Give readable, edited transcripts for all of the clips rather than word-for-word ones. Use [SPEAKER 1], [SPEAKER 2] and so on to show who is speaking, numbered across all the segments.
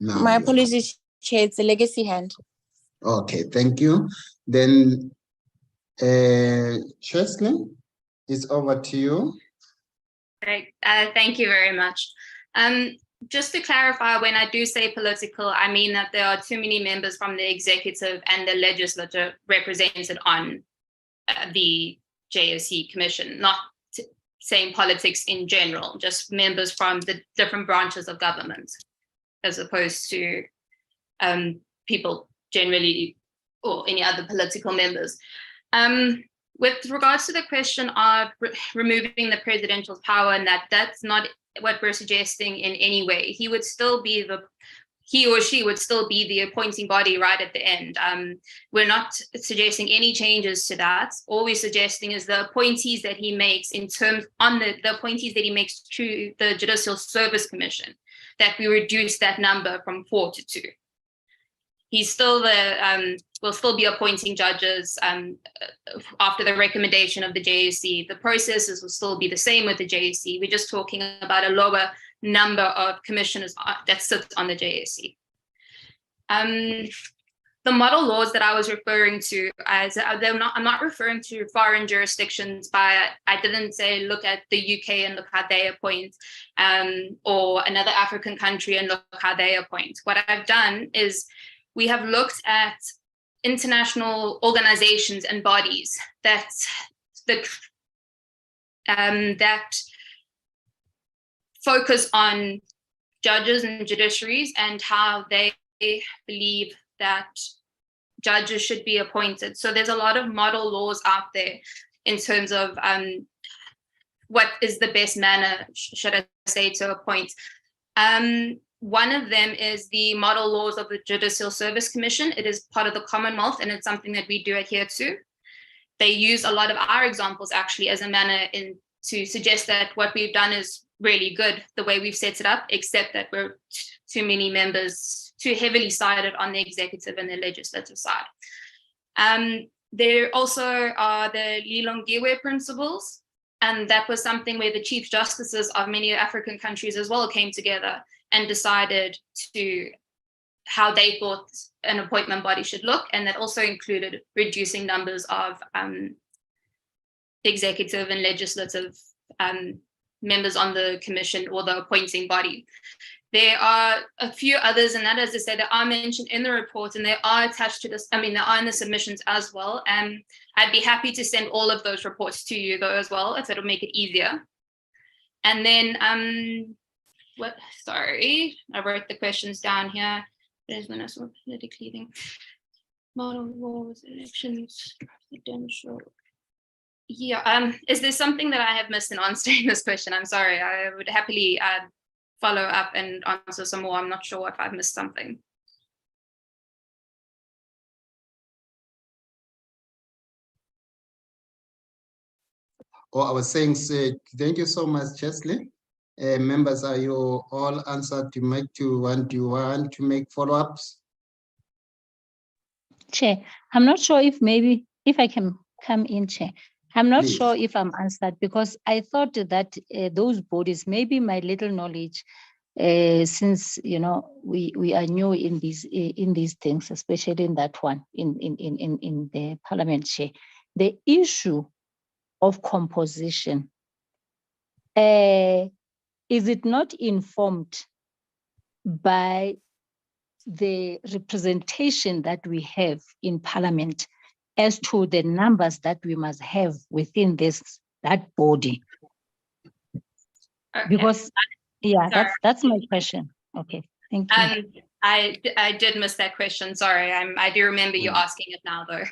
[SPEAKER 1] Now
[SPEAKER 2] My apologies, Chair, it's a legacy hand.
[SPEAKER 1] Okay, thank you. Then, Chesley, it's over to you.
[SPEAKER 3] Great, thank you very much. Just to clarify, when I do say political, I mean that there are too many members from the executive and the legislature represented on the JSC Commission, not saying politics in general, just members from the different branches of government, as opposed to people generally or any other political members. With regards to the question of removing the presidential power, and that's not what we're suggesting in any way. He or she would still be the appointing body right at the end. We're not suggesting any changes to that. All we're suggesting is the appointees that he makes the appointees that he makes to the Judicial Service Commission, that we reduce that number from 4 to 2. He's still will still be appointing judges after the recommendation of the JSC. The processes will still be the same with the JSC. We're just talking about a lower number of commissioners that sit on the JSC. The model laws that I was referring to, I'm not referring to foreign jurisdictions I didn't say look at the UK and look how they appoint, or another African country and look how they appoint. What I've done is we have looked at international organizations and bodies that focus on judges and judiciaries and how they believe that judges should be appointed. So there's a lot of model laws out there in terms of what is the best manner, should I say, to appoint. One of them is the model laws of the Judicial Service Commission. It is part of the Commonwealth, and it's something that we do adhere to. They use a lot of our examples actually as a manner to suggest that what we've done is really good the way we've set it up, except that we're too many members, too heavily sided on the executive and the legislative side. There also are the Lilongwe principles, and that was something where the chief justices of many African countries as well came together and decided to how they thought an appointment body should look, and that also included reducing numbers of executive and legislative members on the commission or the appointing body. There are a few others, and that, as I said, that are mentioned in the report, and they are attached to this. I mean, they are in the submissions as well. And I'd be happy to send all of those reports to you though as well, if it'll make it easier. And then, sorry, I wrote the questions down here. There's when I saw politically leading. Model laws, elections, presidential. Yeah, is there something that I have missed in answering this question? I'm sorry, I would happily follow up and answer some more. I'm not sure if I've missed something.
[SPEAKER 1] Oh, I was saying, thank you so much, Chesley. Members, are you all answered? Do you want to make follow-ups?
[SPEAKER 4] Chair, I'm not sure if I can come in, Chair. I'm not
[SPEAKER 1] Please.
[SPEAKER 4] sure if I'm answered, because I thought that those bodies, maybe my little knowledge, since we are new in these things, especially in that one in the Parliamentary, the issue of composition, is it not informed by the representation that we have in Parliament as to the numbers that we must have within that body?
[SPEAKER 3] Okay.
[SPEAKER 4] Because that's my question. Okay, thank you.
[SPEAKER 3] I did miss that question. Sorry, I do remember you asking it now though.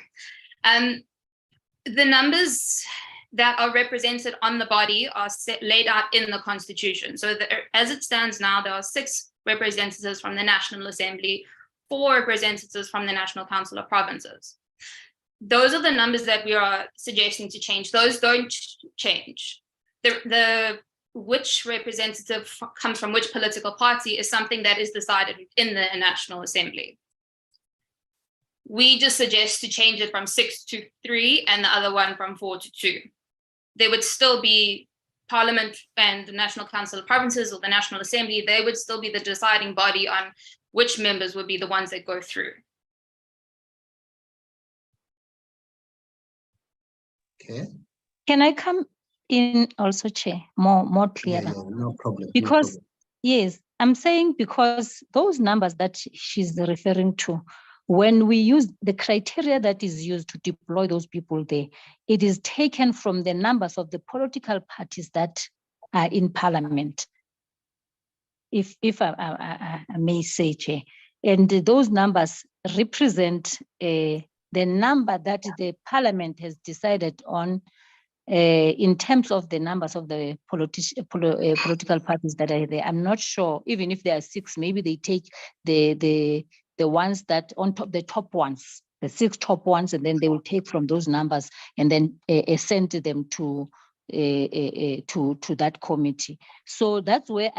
[SPEAKER 3] The numbers that are represented on the body are laid out in the Constitution. So as it stands now, there are 6 representatives from the National Assembly, 4 representatives from the National Council of Provinces. Those are the numbers that we are suggesting to change. Those don't change. The which representative comes from which political party is something that is decided in the National Assembly. We just suggest to change it from 6 to 3 and the other one from 4 to 2. There would still be Parliament and the National Council of Provinces or the National Assembly. They would still be the deciding body on which members would be the ones that go through.
[SPEAKER 1] Okay.
[SPEAKER 4] Can I come in also, Chair, more clearer?
[SPEAKER 1] Yeah, no problem.
[SPEAKER 4] Because, yes, I'm saying because those numbers that she's referring to, when we use the criteria that is used to deploy those people there, it is taken from the numbers of the political parties that are in Parliament, if I may say, Chair. And those numbers represent the number that the Parliament has decided on in terms of the numbers of the political parties that are there. I'm not sure, even if there are 6, maybe they take the ones that on top, the top ones, the 6 top ones, and then they will take from those numbers and then send them to that committee. So that's where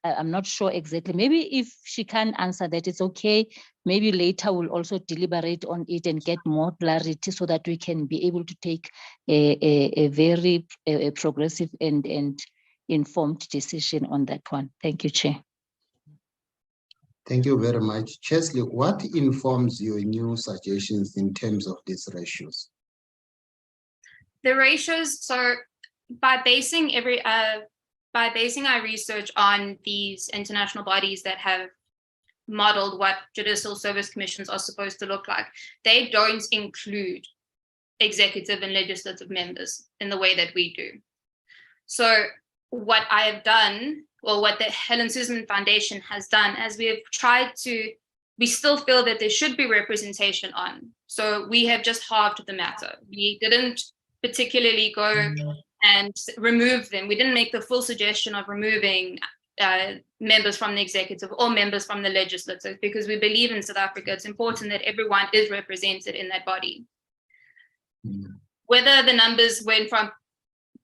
[SPEAKER 4] I'm not sure exactly. Maybe if she can answer that, it's okay. Maybe later we'll also deliberate on it and get more clarity so that we can be able to take a very progressive and informed decision on that one. Thank you, Chair.
[SPEAKER 1] Thank you very much. Chesley, what informs your new suggestions in terms of these ratios?
[SPEAKER 3] The ratios, so by basing our research on these international bodies that have modeled what judicial service commissions are supposed to look like, they don't include executive and legislative members in the way that we do. So what I have done, or what the Helen Suzman Foundation has done, as we have tried to, we still feel that there should be representation on. So we have just halved the matter. We didn't particularly go and remove them. We didn't make the full suggestion of removing members from the executive or members from the legislative, because we believe in South Africa, it's important that everyone is represented in that body. Whether the numbers went from,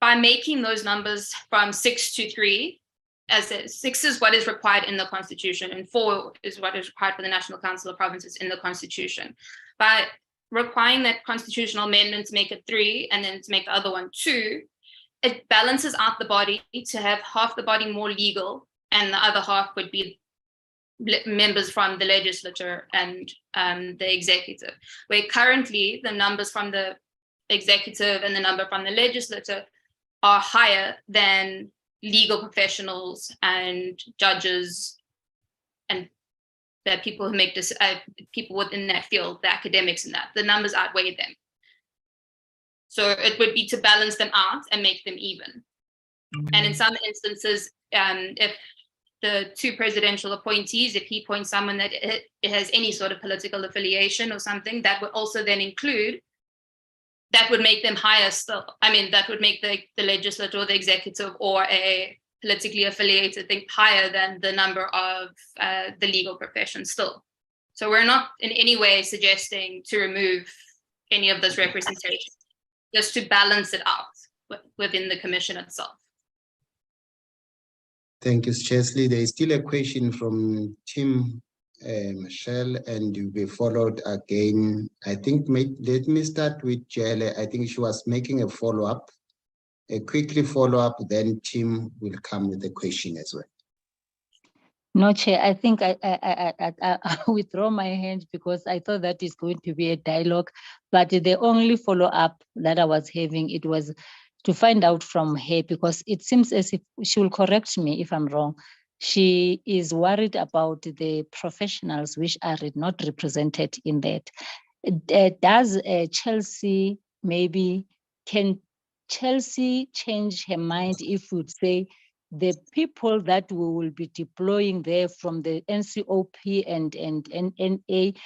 [SPEAKER 3] by making those numbers from 6 to 3, as 6 is what is required in the Constitution, and 4 is what is required for the National Council of Provinces in the Constitution. By requiring that constitutional amendment to make it 3 and then to make the other one 2, it balances out the body to have half the body more legal and the other half would be members from the legislature and the executive. Where currently the numbers from the executive and the number from the legislature are higher than legal professionals and judges and the people who make this, people within that field, the academics and that, the numbers outweigh them. So it would be to balance them out and make them even. And in some instances, if the 2 presidential appointees, if he appoints someone that it has any sort of political affiliation or something, that would also then include, that would make them higher still. I mean, that would make the legislature or the executive or a politically affiliated thing higher than the number of the legal profession still. So we're not in any way suggesting to remove any of this representation, just to balance it out within the commission itself.
[SPEAKER 1] Thank you, Chesley. There is still a question from Tim Michelle, and you'll be followed again. I think, let me start with Jelle. I think she was making a follow-up, a quickly follow-up, then Tim will come with a question as well.
[SPEAKER 4] No, Chair, I think I withdraw my hand because I thought that is going to be a dialogue, but the only follow-up that I was having, it was to find out from her, because it seems as if she will correct me if I'm wrong. She is worried about the professionals which are not represented in that. Does Chelsea, maybe, can Chelsea change her mind if we would say the people that we will be deploying there from the NCOP and NNA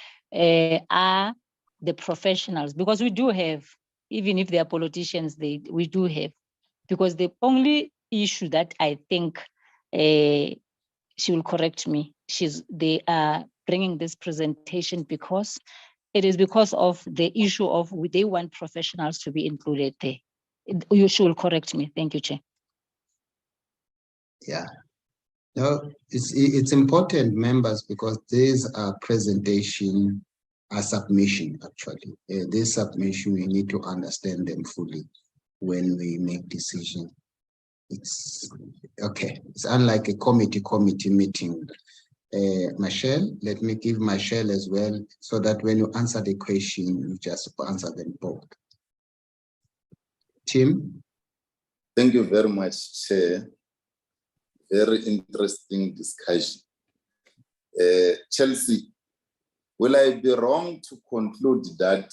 [SPEAKER 4] are the professionals? Because we do have, even if they are politicians, we do have, because the only issue that I think she will correct me, they are bringing this presentation because it is because of the issue of they want professionals to be included there. You should correct me. Thank you, Chair.
[SPEAKER 1] Yeah, no, it's important, members, because these are presentation, a submission actually. This submission, we need to understand them fully when we make decisions. It's okay. It's unlike a committee meeting. Michelle. Let me give Michelle as well, so that when you answer the question, you just answer them both. Tim?
[SPEAKER 5] Thank you very much, Chair. Very interesting discussion. Chelsea, will I be wrong to conclude that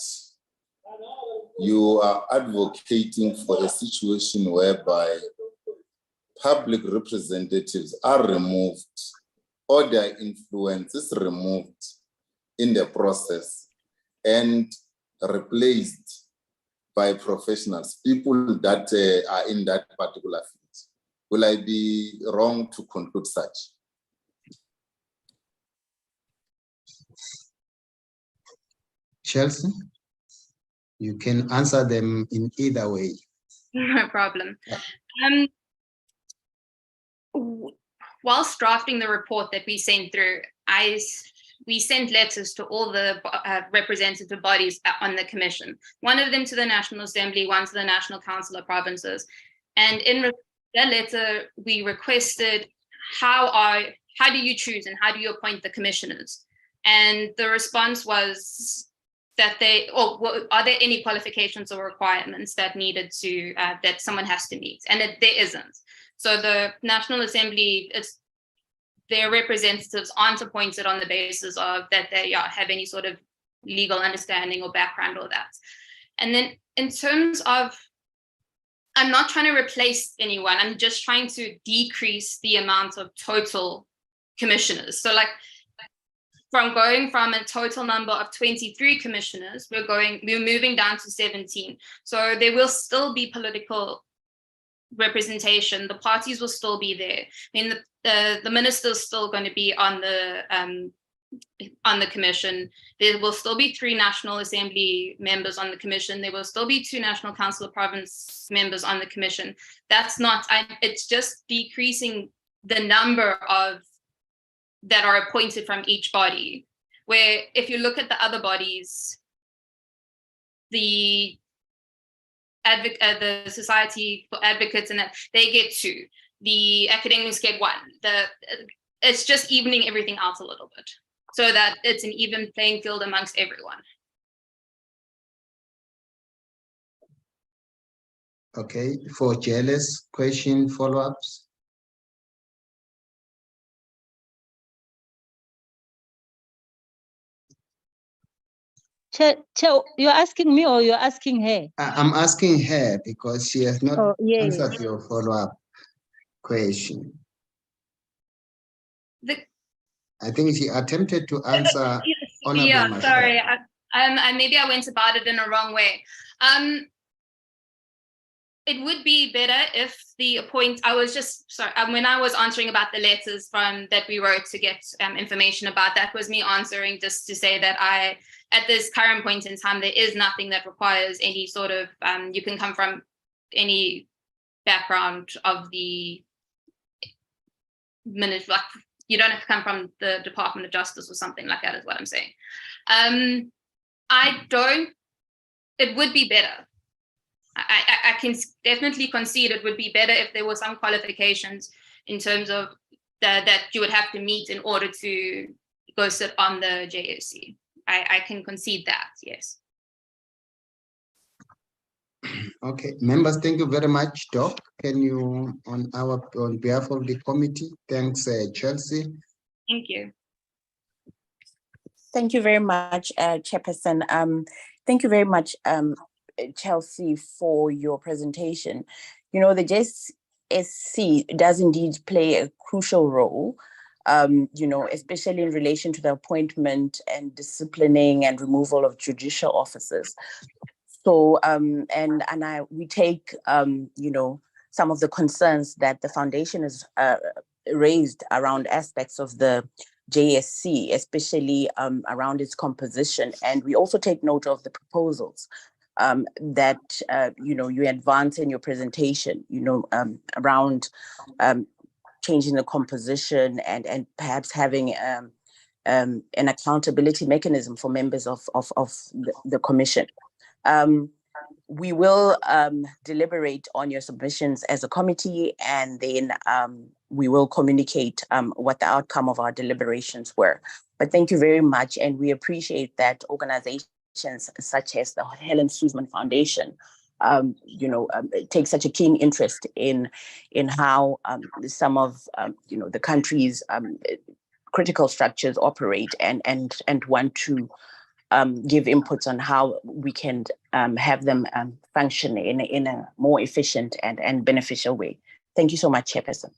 [SPEAKER 5] you are advocating for a situation whereby public representatives are removed or their influence is removed in the process and replaced by professionals, people that are in that particular field? Will I be wrong to conclude such?
[SPEAKER 1] Chelsea? You can answer them in either way.
[SPEAKER 3] No problem. Whilst drafting the report that we sent through, we sent letters to all the representative bodies on the commission. One of them to the National Assembly, one to the National Council of Provinces. And in that letter, we requested, how do you choose and how do you appoint the commissioners? And the response was that are there any qualifications or requirements that needed to, that someone has to meet? And there isn't. So the National Assembly, their representatives aren't appointed on the basis of that they have any sort of legal understanding or background or that. And then in terms of, I'm not trying to replace anyone, I'm just trying to decrease the amount of total commissioners. So like, from going from a total number of 23 commissioners, we're moving down to 17. So there will still be political representation. The parties will still be there. I mean, the minister's still going to be on the commission. There will still be 3 National Assembly members on the commission. There will still be 2 National Council of Province members on the commission. That's not, it's just decreasing the number of that are appointed from each body, where if you look at the other bodies, the Society for Advocates, and that they get 2, the academics get 1. It's just evening everything out a little bit so that it's an even playing field amongst everyone.
[SPEAKER 1] Okay, for JLS, question follow-ups?
[SPEAKER 4] Chair, you're asking me or you're asking her?
[SPEAKER 1] I'm asking her because she has not answered your follow-up question. I think she attempted to answer.
[SPEAKER 3] Yeah, sorry. Maybe I went about it in a wrong way. It would be better if when I was answering about the letters that we wrote to get information about, that was me answering just to say that at this current point in time, there is nothing that requires any sort of, you can come from any background of the ministry, like you don't have to come from the Department of Justice or something like that is what I'm saying. It would be better. I can definitely concede it would be better if there were some qualifications in terms of that you would have to meet in order to go sit on the JSC. I can concede that, yes.
[SPEAKER 1] Okay, members, thank you very much. Doc, can you, on behalf of the committee, thanks, Chelsea.
[SPEAKER 3] Thank you.
[SPEAKER 2] Thank you very much, Chairperson. Thank you very much, Chelsea, for your presentation. You know, the JSC does indeed play a crucial role, you know, especially in relation to the appointment and disciplining and removal of judicial officers. So, we take, you know, some of the concerns that the foundation has raised around aspects of the JSC, especially around its composition. And we also take note of the proposals that, you know, you advance in your presentation, you know, around changing the composition and perhaps having an accountability mechanism for members of the commission. we will deliberate on your submissions as a committee, and then we will communicate what the outcome of our deliberations were. But thank you very much, and we appreciate that organizations such as the Helen Suzman Foundation take such a keen interest in how some of the country's critical structures operate, and want to give inputs on how we can have them function in a more efficient and beneficial way. Thank you so much, Chairperson.